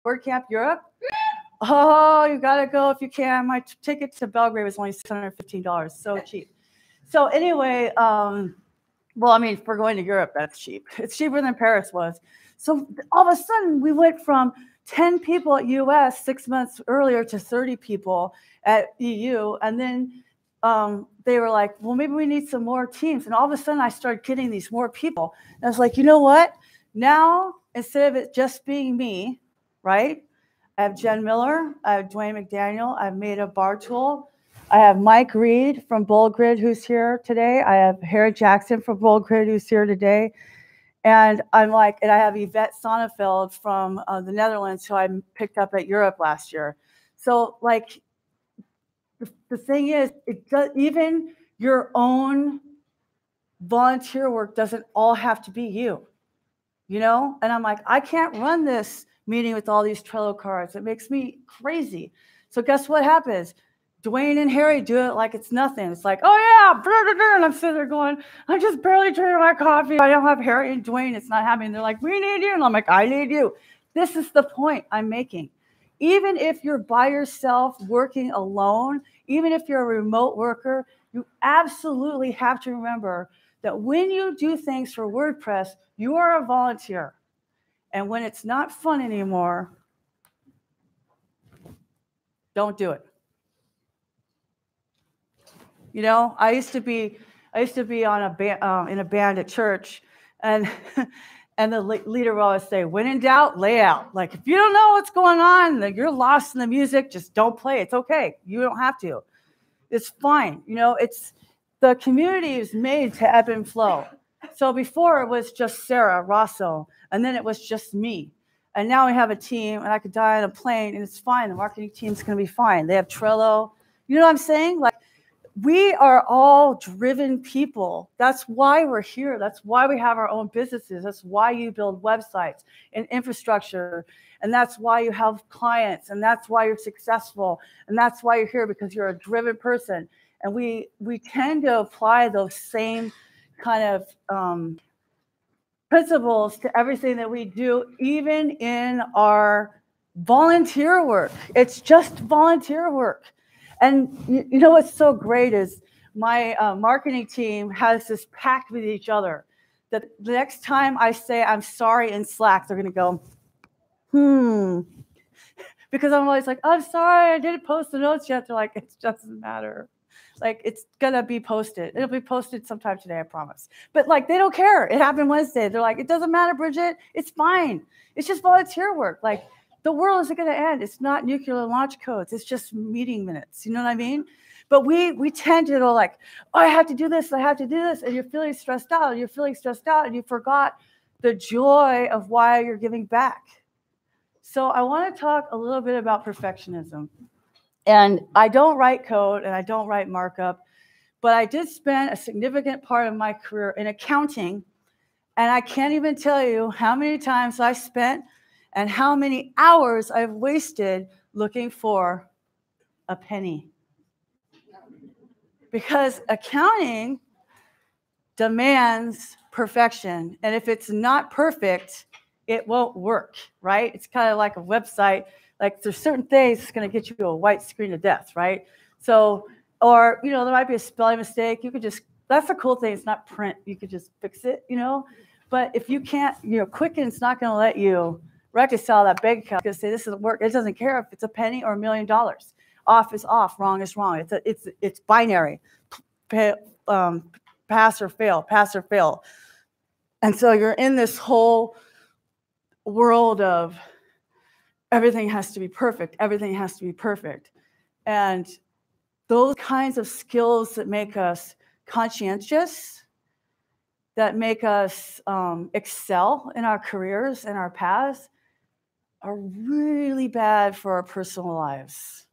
WordCamp Europe. Oh, you got to go if you can. My ticket to Belgrade was only $615, so cheap. So anyway, well, I mean, for going to Europe, that's cheap. It's cheaper than Paris was. So all of a sudden, we went from 10 people at US 6 months earlier to 30 people at EU. And then they were like, well, maybe we need some more teams. And all of a sudden, I started getting these more people. And I was like, you know what? Now, instead of it just being me, right? I have Jen Miller. I have Dwayne McDaniel. I've made a bar tool. I have Mike Reed from Bold Grid, who's here today. I have Harry Jackson from Bold Grid, who's here today. And I'm like, and I have Yvette Sonneveld from the Netherlands, who I picked up at Europe last year. So like, the thing is, it does, even your own volunteer work doesn't all have to be you, you know? And I'm like, I can't run this meeting with all these Trello cards. It makes me crazy. So guess what happens? Dwayne and Harry do it like it's nothing. It's like, oh yeah, and I'm sitting there going, I'm just barely drinking my coffee. I don't have Harry and Dwayne. It's not happening. They're like, we need you. And I'm like, I need you. This is the point I'm making. Even if you're by yourself working alone, even if you're a remote worker, you absolutely have to remember that when you do things for WordPress, you are a volunteer. And when it's not fun anymore, don't do it. You know, I used to be on a band, in a band at church, and the leader will always say, when in doubt, lay out. Like, if you don't know what's going on, like you're lost in the music, just don't play. It's okay. You don't have to. It's fine. You know, the community is made to ebb and flow. So before it was just Sarah Rosso, and then it was just me. And now we have a team, and I could die on a plane, and it's fine. The marketing team's going to be fine. They have Trello. You know what I'm saying? Like, we are all driven people. That's why we're here. That's why we have our own businesses. That's why you build websites and infrastructure. And that's why you have clients. And that's why you're successful. And that's why you're here, because you're a driven person. And we tend to apply those same kind of principles to everything that we do, even in our volunteer work. It's just volunteer work. And you know what's so great is my marketing team has this pact with each other that the next time I say I'm sorry in Slack, they're going to go, because I'm always like, I'm sorry, I didn't post the notes yet. They're like, it doesn't matter. Like, it's going to be posted. It'll be posted sometime today, I promise. But like, they don't care. It happened Wednesday. They're like, it doesn't matter, Bridget. It's fine. It's just volunteer work. Like, the world isn't going to end. It's not nuclear launch codes. It's just meeting minutes. You know what I mean? But we tend to go like, oh, I have to do this. I have to do this. And you're feeling stressed out. And you're feeling stressed out. And you forgot the joy of why you're giving back. So I want to talk a little bit about perfectionism. And I don't write code and I don't write markup. But I did spend a significant part of my career in accounting. And I can't even tell you how many times I spent and how many hours I've wasted looking for a penny. Because accounting demands perfection. And if it's not perfect, it won't work, right? It's kind of like a website. Like, there's certain things that's going to get you a white screen of death, right? So, or, you know, there might be a spelling mistake. You could just, that's the cool thing. It's not print. You could just fix it, you know? But if you can't, you know, Quicken's not going to let you reconcile that bank account. It's going to say this doesn't work. It doesn't care if it's a penny or $1 million. Off is off, wrong is wrong. It's binary. Pass or fail, pass or fail. And so you're in this whole world of everything has to be perfect. Everything has to be perfect. And those kinds of skills that make us conscientious, that make us excel in our careers and our paths, are really bad for our personal lives.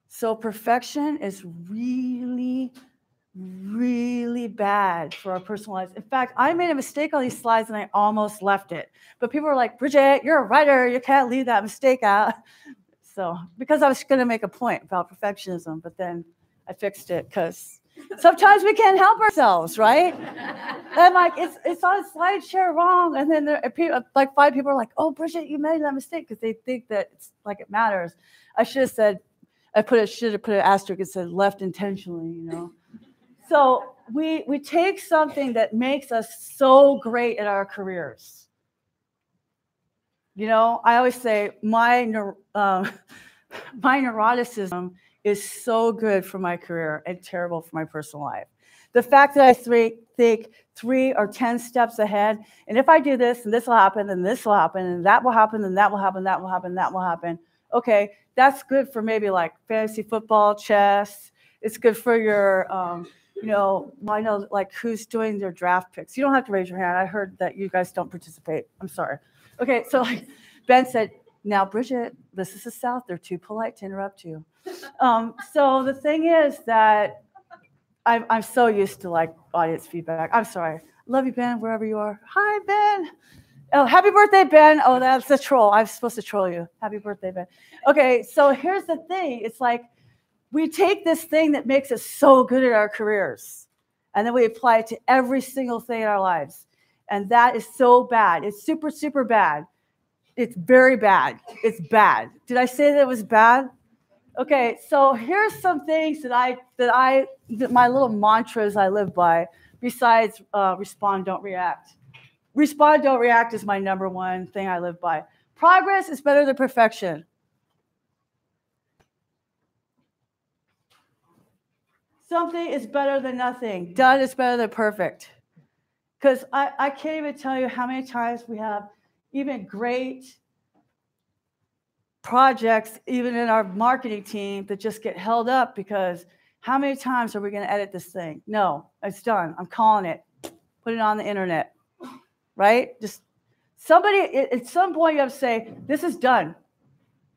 So perfection is really, really bad for our personal lives. In fact, I made a mistake on these slides and I almost left it. But people were like, Bridget, you're a writer. You can't leave that mistake out. So, because I was going to make a point about perfectionism, but then I fixed it because Sometimes we can't help ourselves, right? And like it's on SlideShare wrong, and then there are people, like 5 people are like, "Oh, Bridget, you made that mistake," because they think that it's like it matters. I should have said, should have put an asterisk and said left intentionally, you know. So we take something that makes us so great at our careers. You know, I always say my neuroticism is so good for my career and terrible for my personal life. The fact that I think 3 or 10 steps ahead, and if I do this, and this will happen, and this will happen, and that will happen, and that will happen, that will happen, that will happen. Okay, that's good for maybe like fantasy football, chess. It's good for your, you know, I know like who's doing their draft picks. You don't have to raise your hand. I heard that you guys don't participate. I'm sorry. Okay, so like Ben said, now, Bridget, this is the South. They're too polite to interrupt you. So the thing is that I'm so used to like audience feedback. I'm sorry. Love you, Ben, wherever you are. Hi, Ben. Oh, happy birthday, Ben. Oh, that's a troll. I'm supposed to troll you. Happy birthday, Ben. Okay, so here's the thing. It's like we take this thing that makes us so good at our careers, and then we apply it to every single thing in our lives. And that is so bad. It's super, super bad. It's very bad. It's bad. Did I say that it was bad? Okay, so here's some things that my little mantras I live by, besides respond, don't react. Respond, don't react is my number one thing I live by. Progress is better than perfection. Something is better than nothing. Done is better than perfect. Because I can't even tell you how many times we have even great projects, even in our marketing team, that just get held up because how many times are we going to edit this thing? No, it's done. I'm calling it. Put it on the internet, right? Just somebody, at some point you have to say, this is done.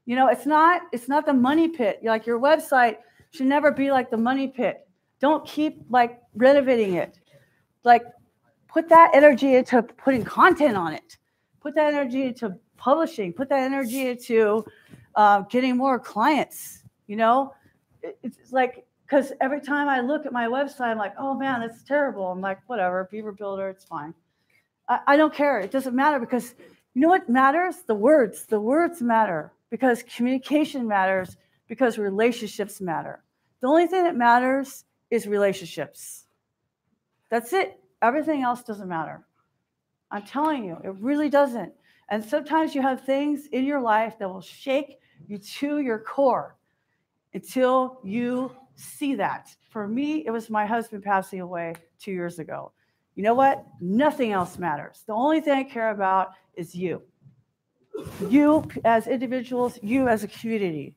You know, it's not the money pit. Like your website should never be like the money pit. Don't keep like renovating it. Like put that energy into putting content on it. Put that energy into publishing. Put that energy into getting more clients. You know, it's like, because every time I look at my website, I'm like, oh man, that's terrible. I'm like, whatever, Beaver Builder, it's fine. I don't care. It doesn't matter, because you know what matters? The words. The words matter, because communication matters, because relationships matter. The only thing that matters is relationships. That's it. Everything else doesn't matter. I'm telling you, it really doesn't. And sometimes you have things in your life that will shake you to your core until you see that. For me, it was my husband passing away 2 years ago. You know what? Nothing else matters. The only thing I care about is you. You as individuals, you as a community.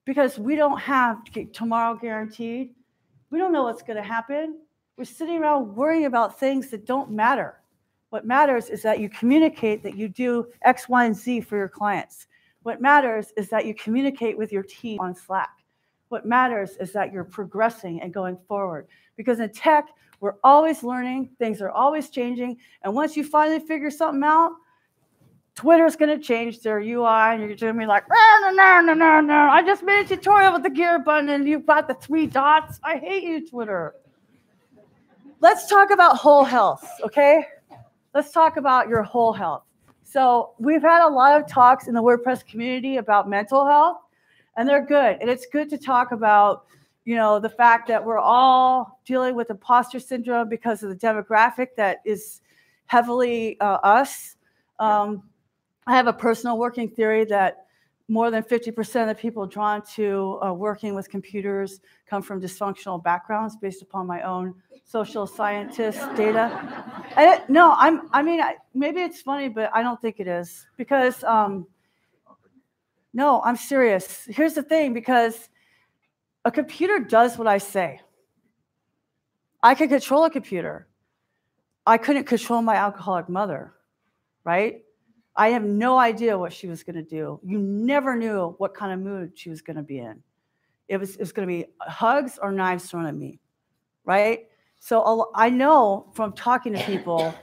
Because we don't have tomorrow guaranteed. We don't know what's going to happen. We're sitting around worrying about things that don't matter. What matters is that you communicate that you do X, Y, and Z for your clients. What matters is that you communicate with your team on Slack. What matters is that you're progressing and going forward. Because in tech, we're always learning, things are always changing, and once you finally figure something out, Twitter's going to change their UI, and you're going to be like, no, I just made a tutorial with the gear button, and you've got the 3 dots. I hate you, Twitter. Let's talk about whole health, okay? Let's talk about your whole health. So we've had a lot of talks in the WordPress community about mental health, and they're good. And it's good to talk about, you know, the fact that we're all dealing with imposter syndrome because of the demographic that is heavily us. I have a personal working theory that more than 50% of the people drawn to working with computers come from dysfunctional backgrounds based upon my own social scientist data. Maybe it's funny, but I don't think it is. Because, no, I'm serious. Here's the thing, because a computer does what I say. I can control a computer. I couldn't control my alcoholic mother, right? I have no idea what she was going to do. You never knew what kind of mood she was going to be in. It was going to be hugs or knives thrown at me, right? So I know from talking to people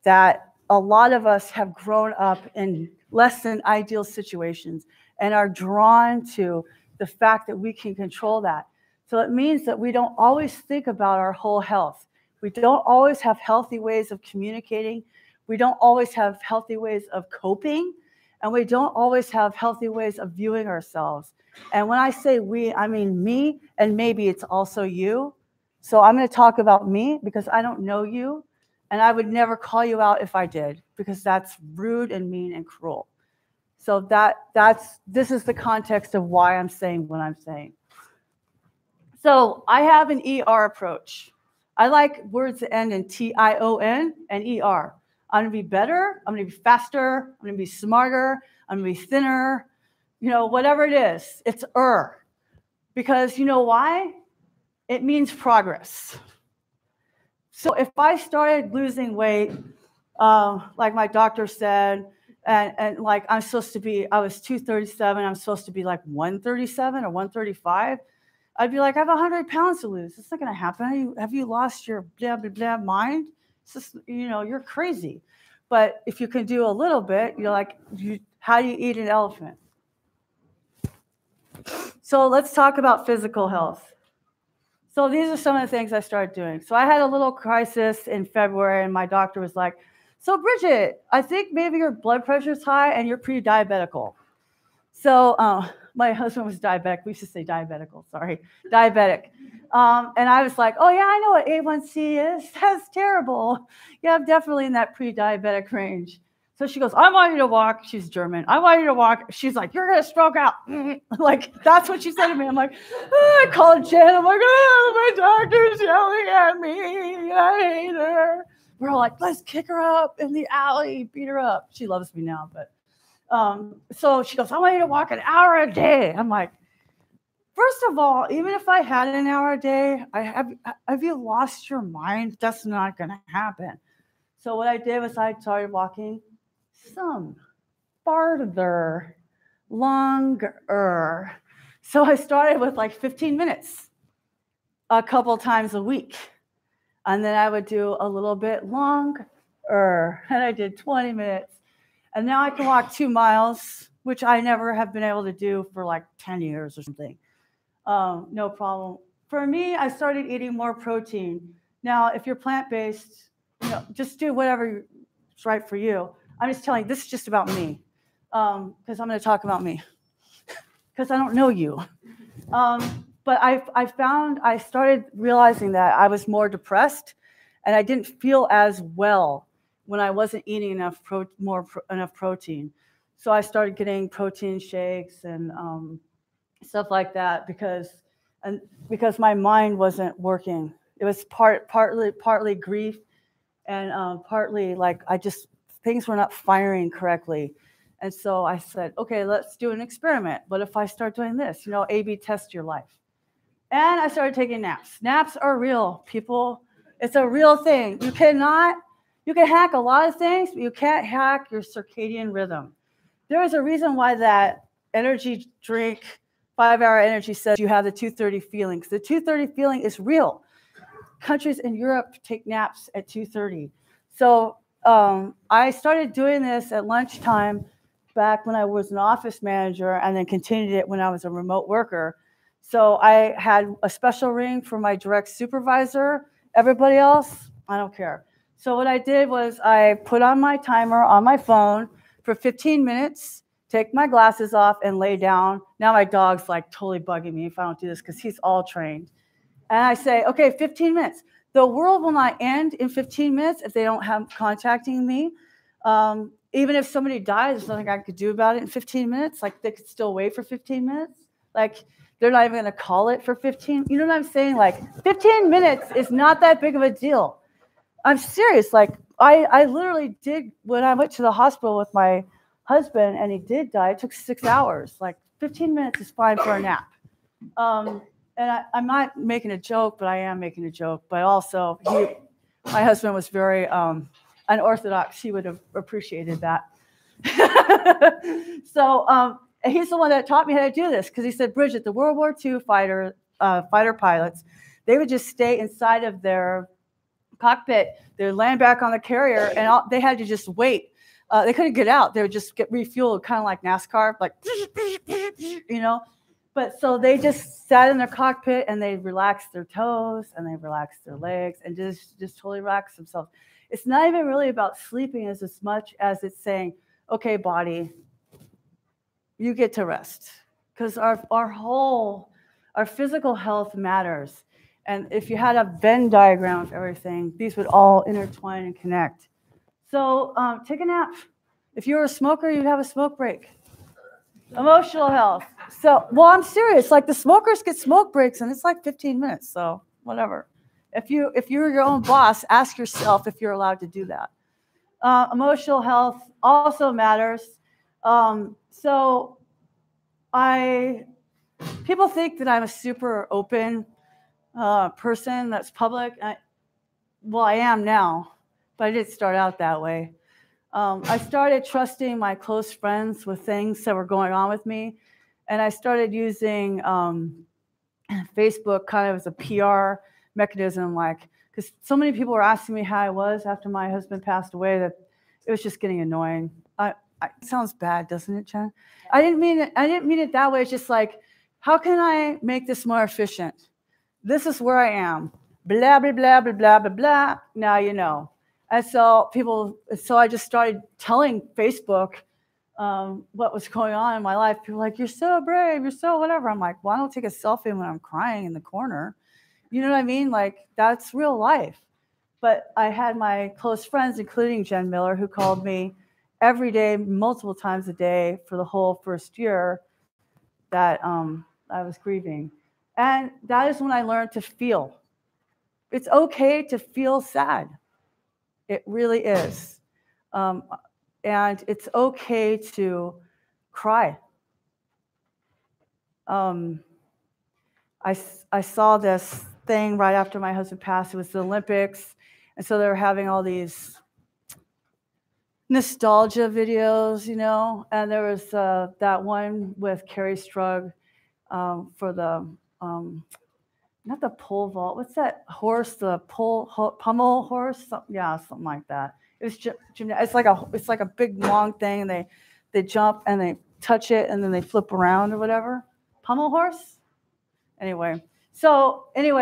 that a lot of us have grown up in less than ideal situations and are drawn to the fact that we can control that. So it means that we don't always think about our whole health. We don't always have healthy ways of communicating. We don't always have healthy ways of coping. And we don't always have healthy ways of viewing ourselves. And when I say we, I mean me, and maybe it's also you. So I'm going to talk about me because I don't know you. And I would never call you out if I did, because that's rude and mean and cruel. So this is the context of why I'm saying what I'm saying. So I have an ER approach. I like words that end in TION and ER. I'm going to be better. I'm going to be faster. I'm going to be smarter. I'm going to be thinner. Whatever it is, it's because you know why? It means progress. So if I started losing weight, like my doctor said, and like I was 237, I'm supposed to be like 137 or 135, I'd be like, I have 100 pounds to lose. It's not going to happen. Have you lost your blah, blah, blah mind? It's just, you're crazy. But if you can do a little bit, you're like, how do you eat an elephant? So let's talk about physical health. So these are some of the things I started doing. So I had a little crisis in February, and my doctor was like, so Bridget, I think maybe your blood pressure is high and you're pre-diabetical. So my husband was diabetic. We should say diabetical, sorry, diabetic. And I was like, oh yeah, I know what A1C is. That's terrible. Yeah, I'm definitely in that pre-diabetic range. So she goes, I want you to walk. She's German. I want you to walk. She's like, you're going to stroke out. Like, that's what she said to me. I'm like, I called Jen. I'm like, my doctor's yelling at me. I hate her. We're all like, let's kick her up in the alley, beat her up. She loves me now. But so she goes, I want you to walk an hour a day. I'm like, first of all, even if I had an hour a day, have you lost your mind? That's not going to happen. So what I did was I started walking some farther, longer. So I started with like 15 minutes a couple times a week. And then I would do a little bit longer. And I did 20 minutes. And now I can walk 2 miles, which I never have been able to do for like 10 years or something. No problem. For me, I started eating more protein. Now, if you're plant-based, just do whatever is right for you. I'm just telling you, this is just about me, because I'm going to talk about me, because I don't know you. But I started realizing that I was more depressed, and I didn't feel as well when I wasn't eating enough protein. So I started getting protein shakes and stuff like that because my mind wasn't working. It was partly grief, and partly like things were not firing correctly. And so I said, okay, let's do an experiment. What if I start doing this? A/B test your life. And I started taking naps. Naps are real, people. It's a real thing. You can hack a lot of things, but you can't hack your circadian rhythm. There is a reason why that energy drink, 5-hour energy, says you have the 2:30 feeling. The 2:30 feeling is real. Countries in Europe take naps at 2:30. So I started doing this at lunchtime back when I was an office manager, and then continued it when I was a remote worker. So I had a special ring for my direct supervisor. Everybody else, I don't care. So what I did was I put on my timer on my phone for 15 minutes, take my glasses off, and lay down. Now my dog's like totally bugging me if I don't do this because he's all trained. And I say, okay, 15 minutes. The world will not end in 15 minutes if they don't have contacting me. Even if somebody dies, there's nothing I could do about it in 15 minutes. Like, they could still wait for 15 minutes. Like, they're not even going to call it for 15. You know what I'm saying? Like, 15 minutes is not that big of a deal. I'm serious. Like, I literally did, when I went to the hospital with my husband and he did die, it took 6 hours. Like, 15 minutes is fine for a nap. And I'm not making a joke, but I am making a joke. But also, my husband was very unorthodox. He would have appreciated that. So he's the one that taught me how to do this, because he said, Bridget, the World War II fighter pilots, they would just stay inside of their cockpit. They would land back on the carrier, and they had to just wait. They couldn't get out. They would just get refueled, kind of like NASCAR, like, you know. But so they just sat in their cockpit and they relaxed their toes and they relaxed their legs and just totally relaxed themselves. It's not even really about sleeping as much as it's saying, okay, body, you get to rest. Because our physical health matters. And if you had a Venn diagram of everything, these would all intertwine and connect. So take a nap. If you were a smoker, you'd have a smoke break. Emotional health. So, well, I'm serious. Like the smokers get smoke breaks, and it's like 15 minutes. So whatever. If you're your own boss, ask yourself if you're allowed to do that. Emotional health also matters. So people think that I'm a super open person that's public. I am now, but I didn't start out that way. I started trusting my close friends with things that were going on with me, and I started using Facebook kind of as a PR mechanism, because so many people were asking me how I was after my husband passed away that it was just getting annoying. It sounds bad, doesn't it, Jen? I didn't mean it that way. It's just like, how can I make this more efficient? This is where I am. Blah, blah, blah, blah, blah, blah, blah. Now you know. And so I just started telling Facebook what was going on in my life. People were like, you're so brave, you're so whatever. I'm like, well, I don't take a selfie when I'm crying in the corner. You know what I mean? Like, that's real life. But I had my close friends, including Jen Miller, who called me every day, multiple times a day for the whole first year that I was grieving. And that is when I learned to feel. It's okay to feel sad. It really is. And it's okay to cry. I saw this thing right after my husband passed. It was the Olympics. And so they were having all these nostalgia videos, and there was that one with Carrie Strug for the not the pole vault. What's that horse? The pommel horse? Something like that. It was it's like a big long thing, and they jump and they touch it, and then they flip around or whatever. Pommel horse. Anyway, so it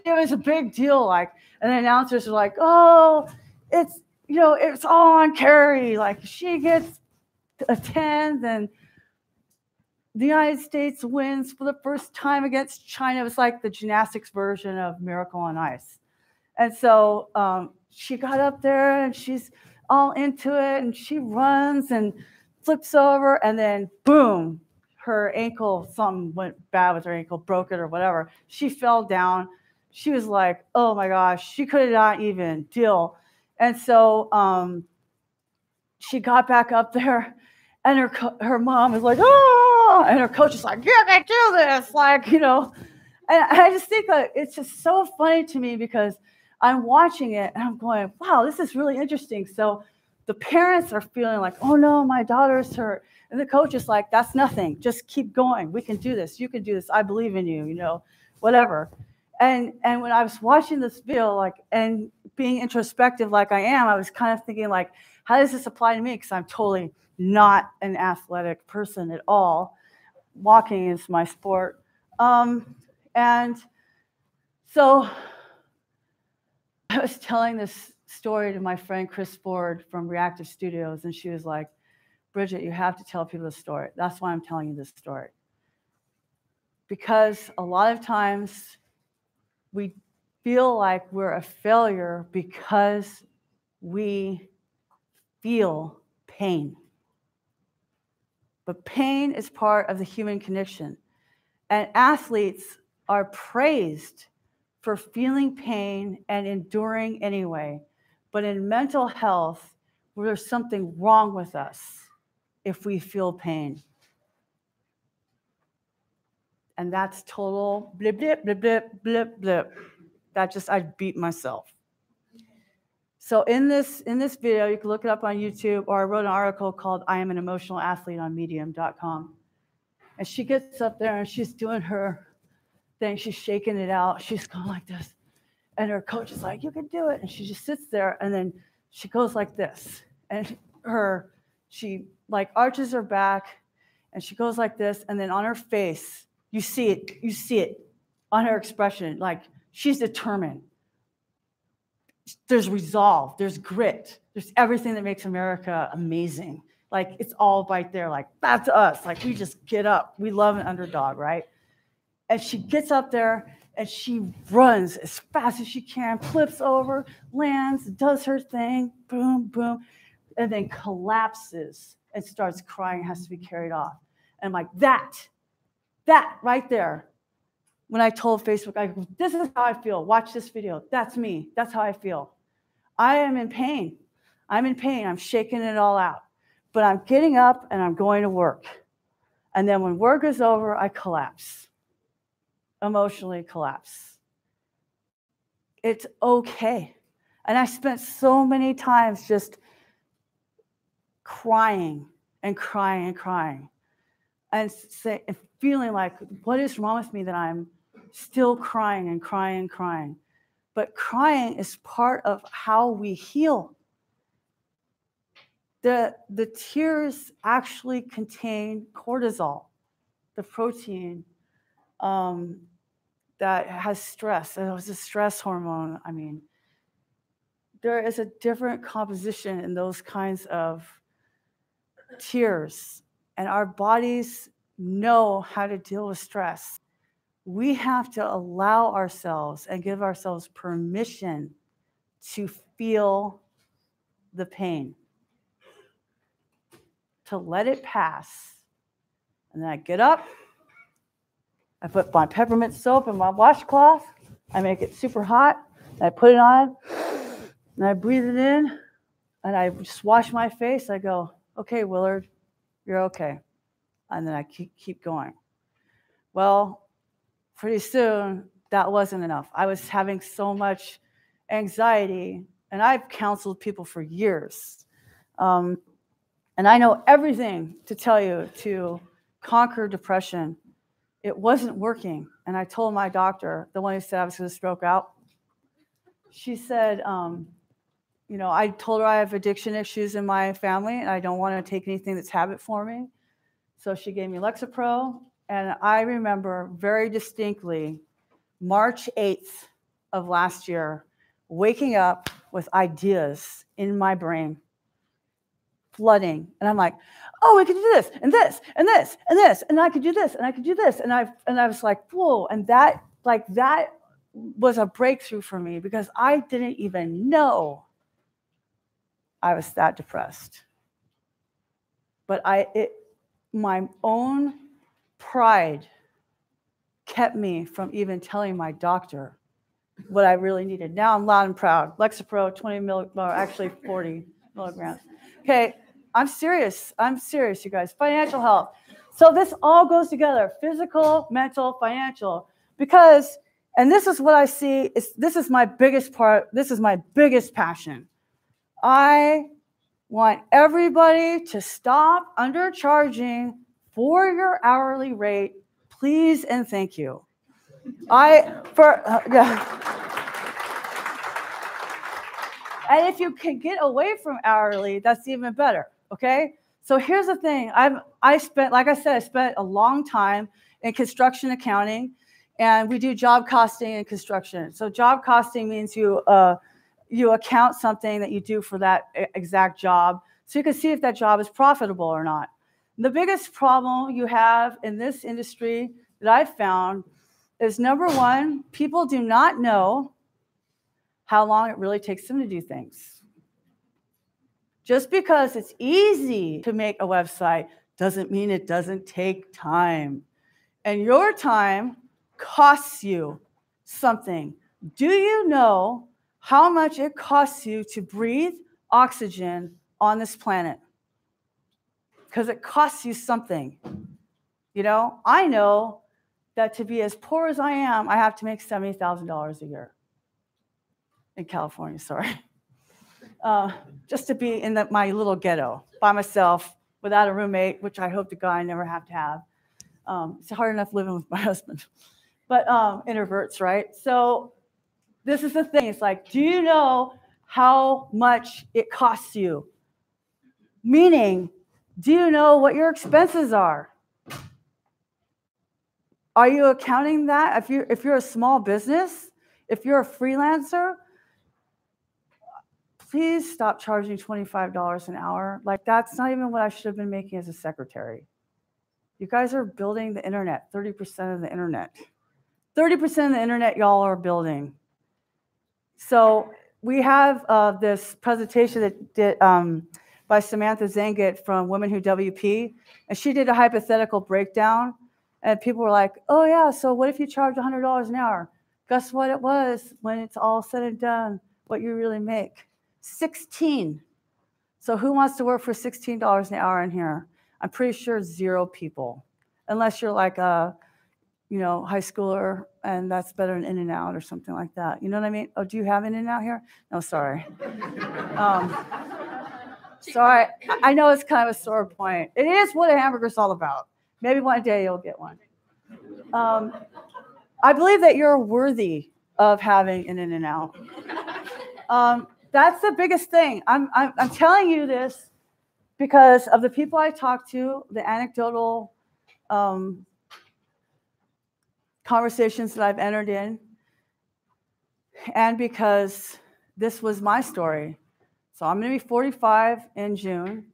was a big deal. And the announcers were like, "Oh, it's all on Carrie. Like she gets a 10, and the United States wins for the first time against China." It was like the gymnastics version of Miracle on Ice. And so she got up there and she's all into it and she runs and flips over and then boom, her ankle, something went bad with her ankle, broke it or whatever. She fell down. She was like, oh my gosh, she could not even deal. And so she got back up there and her mom was like, oh, and her coach is like, you can do this, And I just think that it's just so funny to me because I'm watching it and I'm going, wow, this is really interesting. So the parents are feeling like, oh no, my daughter's hurt. And the coach is like, that's nothing. Just keep going. We can do this. You can do this. I believe in you, whatever. And when I was watching this video, and being introspective like I am, I was kind of thinking how does this apply to me? Because I'm totally not an athletic person at all. Walking is my sport. And so I was telling this story to my friend Chris Ford from Reactive Studios, and she was like, Bridget, you have to tell people the story. That's why I'm telling you this story. Because a lot of times we feel like we're a failure because we feel pain. But pain is part of the human condition. And athletes are praised for feeling pain and enduring anyway. But in mental health, there's something wrong with us if we feel pain. And that's total blip, blip, blip, blip, blip, blip. I beat myself. So in this video, you can look it up on YouTube, or I wrote an article called I Am an Emotional Athlete on medium.com. And she gets up there and she's doing her thing. She's shaking it out. She's going like this. And her coach is like, you can do it. And she just sits there and then she goes like this. And she arches her back And she goes like this, and then on her face, you see it on her expression, like she's determined. There's resolve, there's grit, there's everything that makes America amazing. Like, it's all right there, like, that's us. Like, we just get up. We love an underdog, right? And she gets up there, and she runs as fast as she can, flips over, lands, does her thing, boom, boom, and then collapses and starts crying, has to be carried off. And I'm like, that right there. When I told Facebook, I go, this is how I feel. Watch this video. That's me. That's how I feel. I am in pain. I'm in pain. I'm shaking it all out. But I'm getting up and I'm going to work. And then when work is over, I collapse. Emotionally collapse. It's okay. And I spent so many times just crying and crying and crying. And feeling like, what is wrong with me that I'm still crying and crying and crying? But crying is part of how we heal. The tears actually contain cortisol, the protein that has stress. It was a stress hormone. I mean, there is a different composition in those kinds of tears, and our bodies know how to deal with stress. We have to allow ourselves and give ourselves permission to feel the pain, to let it pass. And then I get up, I put my peppermint soap in my washcloth, I make it super hot, and I put it on, and I breathe it in, and I just wash my face. I go, okay, Willard, you're okay. And then I keep going. Well, pretty soon, that wasn't enough. I was having so much anxiety, and I've counseled people for years. And I know everything to tell you to conquer depression. It wasn't working. And I told my doctor, the one who said I was going to stroke out, she said, I told her I have addiction issues in my family, and I don't want to take anything that's habit forming. So she gave me Lexapro, and I remember very distinctly March 8th of last year, waking up with ideas in my brain, flooding. And I'm like, oh, we could do this, and this, and this, and this, and I could do this, and I could do this. And I was like, whoa. And that was a breakthrough for me, because I didn't even know I was that depressed. But my own pride kept me from even telling my doctor what I really needed. Now I'm loud and proud. Lexapro, 40 milligrams. Okay, I'm serious, you guys. Financial health. So this all goes together: physical, mental, financial. Because, and this is what I see, this is my biggest part, this is my biggest passion. I want everybody to stop undercharging for your hourly rate, please and thank you. And if you can get away from hourly, that's even better, okay? So here's the thing. I spent a long time in construction accounting, and we do job costing in construction. So job costing means you account something that you do for that exact job, so you can see if that job is profitable or not. The biggest problem you have in this industry that I've found is, number one, people do not know how long it really takes them to do things. Just because it's easy to make a website doesn't mean it doesn't take time. And your time costs you something. Do you know how much it costs you to breathe oxygen on this planet? Because it costs you something. I know that to be as poor as I am, I have to make $70,000 a year. In California, sorry. Just to be in my little ghetto by myself, without a roommate, which I hope to God I never have to have. It's hard enough living with my husband. But introverts, right? So this is the thing. It's like, do you know how much it costs you? Meaning, do you know what your expenses are? Are you accounting that? If you're a small business, if you're a freelancer, please stop charging $25 an hour. Like, that's not even what I should have been making as a secretary. You guys are building the internet, 30% of the internet. 30% of the internet y'all are building. So we have this presentation that did by Samantha Zangit from Women Who WP, and she did a hypothetical breakdown, and people were like, oh yeah, so what if you charge $100 an hour? Guess what it was when it's all said and done, what you really make? 16. So who wants to work for $16 an hour in here? I'm pretty sure 0 people, unless you're like a, high schooler, and that's better than In-N-Out or something like that. You know what I mean? Oh, do you have In-N-Out here? No, sorry. Sorry, I know it's kind of a sore point. It is what a hamburger's all about. Maybe one day you'll get one. I believe that you're worthy of having an In-N-Out. That's the biggest thing. I'm telling you this because of the people I talk to, the anecdotal conversations that I've entered in, and because this was my story. So I'm going to be 45 in June,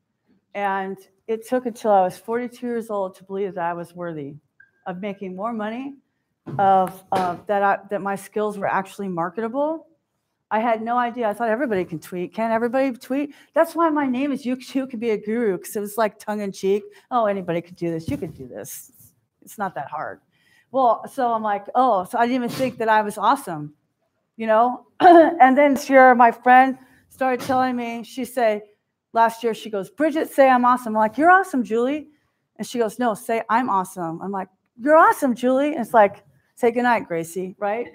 and it took until I was 42 years old to believe that I was worthy of making more money, that my skills were actually marketable. I had no idea. I thought everybody can tweet. Can't everybody tweet? That's why my name is You Too Could Be a Guru, because it was like tongue-in-cheek. Oh, anybody could do this. You could do this. It's not that hard. Well, so I'm like, oh, so I didn't even think that I was awesome, And then this year, my friend started telling me, last year, she goes, Bridget, say I'm awesome. I'm like, you're awesome, Julie. And she goes, no, say I'm awesome. I'm like, you're awesome, Julie. And it's like, say goodnight, Gracie, right?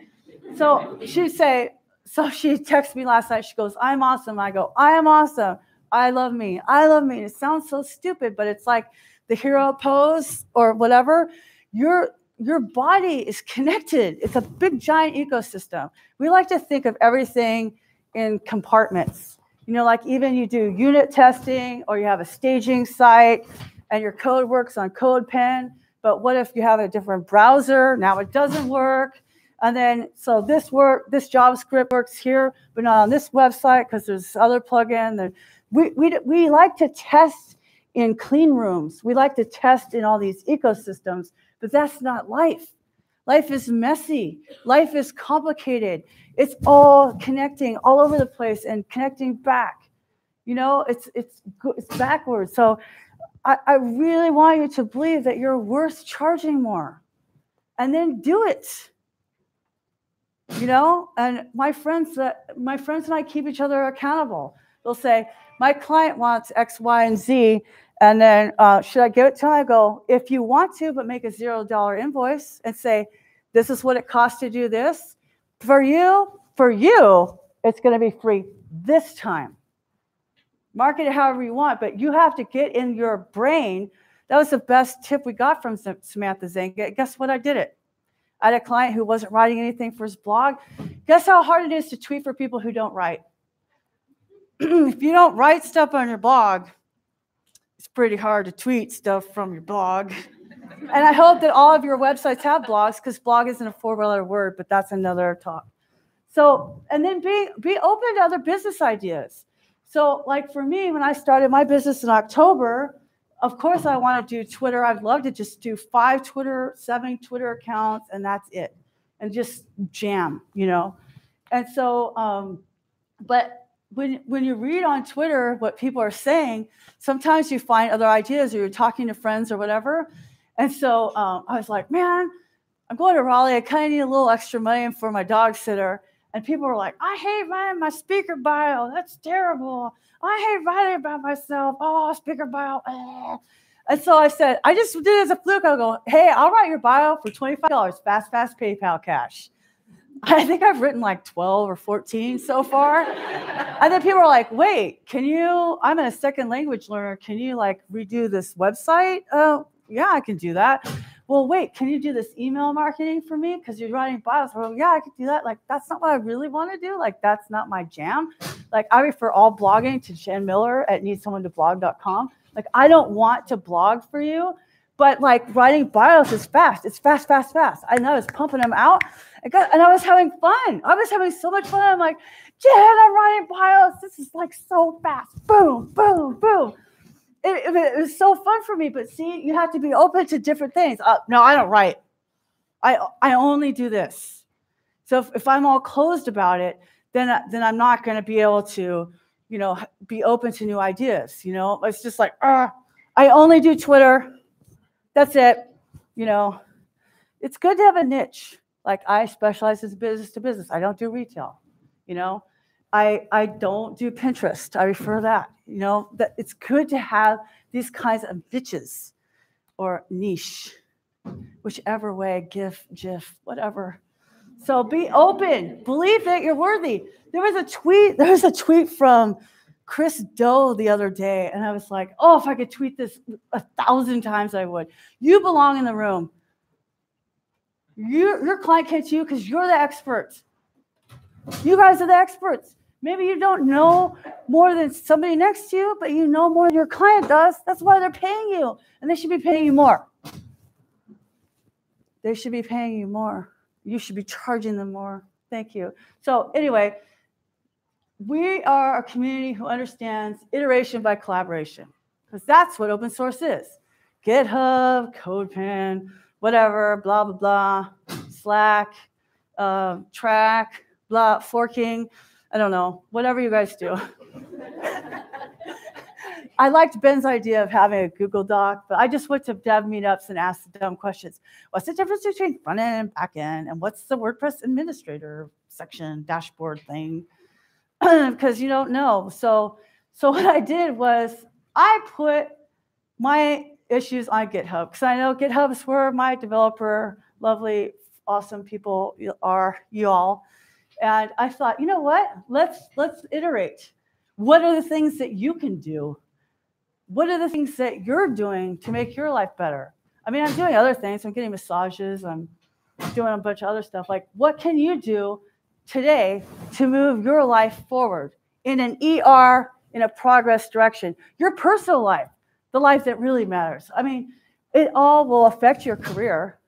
So she texted me last night. She goes, I'm awesome. I go, I am awesome. I love me. I love me. And it sounds so stupid, but it's like the hero pose or whatever. Your body is connected. It's a big, giant ecosystem. We like to think of everything in compartments. Like even you do unit testing, or you have a staging site and your code works on CodePen. But what if you have a different browser? Now it doesn't work. And then, so this JavaScript works here, but not on this website because there's this other plugin. We like to test in clean rooms. We like to test in all these ecosystems, but that's not life. Life is messy. Life is complicated. It's all connecting all over the place and connecting back. It's backwards. So I really want you to believe that you're worth charging more, and then do it. And my friends and I keep each other accountable. They'll say, my client wants X, Y, and Z, and then should I give it to them? I go, if you want to, but make a $0 invoice and say, this is what it costs to do this. For you, it's going to be free this time. Market it however you want, but you have to get in your brain. That was the best tip we got from Samantha Zangit. Guess what? I did it. I had a client who wasn't writing anything for his blog. Guess how hard it is to tweet for people who don't write? If you don't write stuff on your blog, it's pretty hard to tweet stuff from your blog. And I hope that all of your websites have blogs, because blog isn't a 4-letter word, but that's another talk. So, and then be open to other business ideas. So like for me, when I started my business in October, of course I want to do Twitter. I'd love to just do 7 Twitter accounts, and that's it. And just jam, And so, but when you read on Twitter what people are saying, sometimes you find other ideas, or you're talking to friends or whatever. And so I was like, man, I'm going to Raleigh. I kind of need a little extra money for my dog sitter. And people were like, I hate writing my speaker bio. That's terrible. I hate writing about myself. Oh, speaker bio. And so I said, I just did it as a fluke. I'll go, hey, I'll write your bio for $25, fast PayPal cash. I think I've written like 12 or 14 so far. And then people are like, wait, I'm a second language learner. Can you like redo this website? Oh, yeah, I can do that. Well, wait, can you do this email marketing for me? Because you're writing bios. Well, yeah, I could do that. Like, that's not what I really want to do. Like, that's not my jam. Like, I refer all blogging to Jen Miller at needsomeonetoblog.com. Like, I don't want to blog for you, But like writing bios is fast. It's fast, fast, fast. I know I was pumping them out. And I was having fun. I was having so much fun. I'm like, Jen, I'm writing bios. This is like so fast. Boom, boom, boom. It was so fun for me. But see, you have to be open to different things. No, I don't write. I only do this. So if I'm all closed about it, then I'm not going to be able to, be open to new ideas. It's just like, I only do Twitter. That's it. It's good to have a niche. Like I specialize in business to business. I don't do retail. I don't do Pinterest. I refer that. That it's good to have these kinds of niches or niche, whichever way, GIF, whatever. So be open. Believe that you're worthy. There was a tweet from Chris Doe the other day, and I was like, oh, if I could tweet this 1,000 times, I would. You belong in the room. Your client came to you because you're the expert. You guys are the experts. Maybe you don't know more than somebody next to you, but you know more than your client does. That's why they're paying you, and they should be paying you more. They should be paying you more. You should be charging them more. Thank you. So anyway, we are a community who understands iteration by collaboration, because that's what open source is. GitHub, CodePen, whatever, blah, blah, blah, Slack, Track, blah, forking, I don't know, whatever you guys do. I liked Ben's idea of having a Google Doc, but I just went to dev meetups and asked the dumb questions. What's the difference between front end and back end? And what's the WordPress administrator section, dashboard thing? Because you don't know. So what I did was I put my issues on GitHub, because I know GitHub is where my developer, lovely, awesome people are, you all. And I thought, you know what? Let's iterate. What are the things that you can do? What are the things that you're doing to make your life better? I mean, I'm doing other things. I'm getting massages. I'm doing a bunch of other stuff. Like, what can you do today to move your life forward in an ER, in a progress direction? Your personal life, the life that really matters. I mean, it all will affect your career.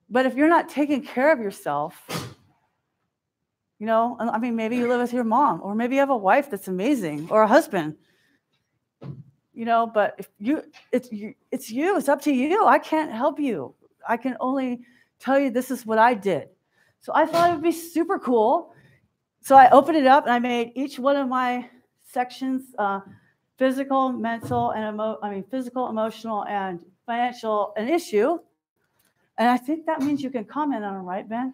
But if you're not taking care of yourself, I mean, maybe you live with your mom, or maybe you have a wife that's amazing, or a husband, but if it's you, it's up to you. I can't help you. I can only tell you this is what I did. So I thought it would be super cool. So I opened it up and I made each one of my sections physical, mental, and physical, emotional, and financial, an issue. And I think that means you can comment on them, right, Ben?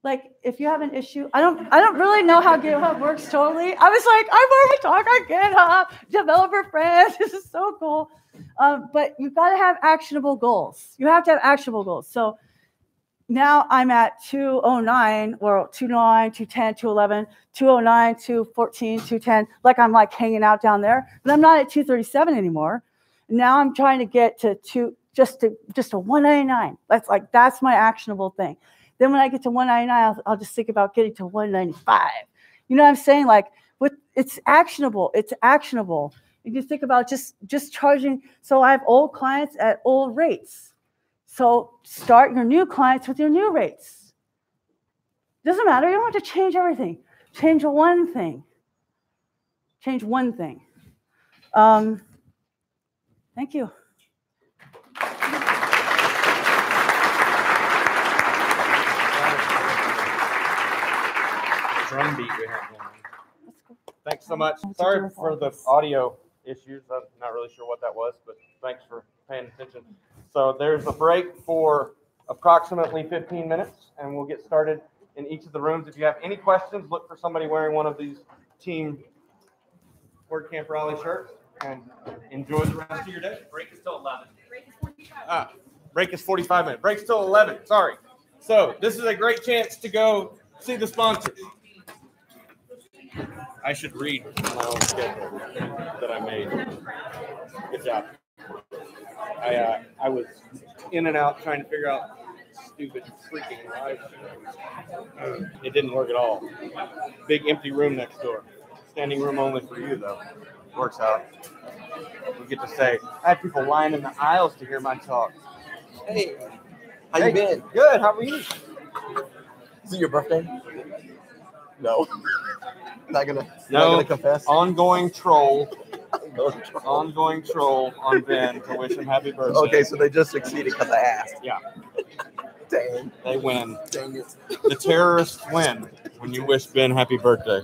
Like, if you have an issue, I don't really know how GitHub works totally. I was like, I want to talk on GitHub, developer friends. This is so cool. But you've got to have actionable goals. You have to have actionable goals. So now I'm at 209, or 209, 210, 211, 209, 214, 210. Like I'm like hanging out down there. But I'm not at 237 anymore. Now I'm trying to get to just a 199. That's my actionable thing. Then when I get to 199, I'll just think about getting to 195. You know what I'm saying? Like, it's actionable. It's actionable. You can think about just charging. So I have old clients at old rates. So start your new clients with your new rates. Doesn't matter. You don't have to change everything. Change one thing. Change one thing. Thank you. Drum beat we have going. Thanks so much. Sorry for the audio issues. I'm not really sure what that was, but thanks for paying attention. So there's a break for approximately 15 minutes, and we'll get started in each of the rooms. If you have any questions, look for somebody wearing one of these Team WordCamp Raleigh shirts, and enjoy the rest of your day. Break is till 11. Break is 45. Break is 45 minutes. Break's till 11. Sorry. So this is a great chance to go see the sponsors. I should read my own schedule that I made. Good job. I was in and out trying to figure out stupid freaking live shows. It didn't work at all. Big empty room next door. Standing room only for you, though. Works out. we get to say, I had people lining the aisles to hear my talk. Hey, how you been? Good. How are you? Is it your birthday? No. Not gonna confess. Ongoing troll on Ben to wish him happy birthday. Okay, so they just succeeded because I asked. Yeah. Dang. They win. Dang it. The terrorists win when you wish Ben happy birthday.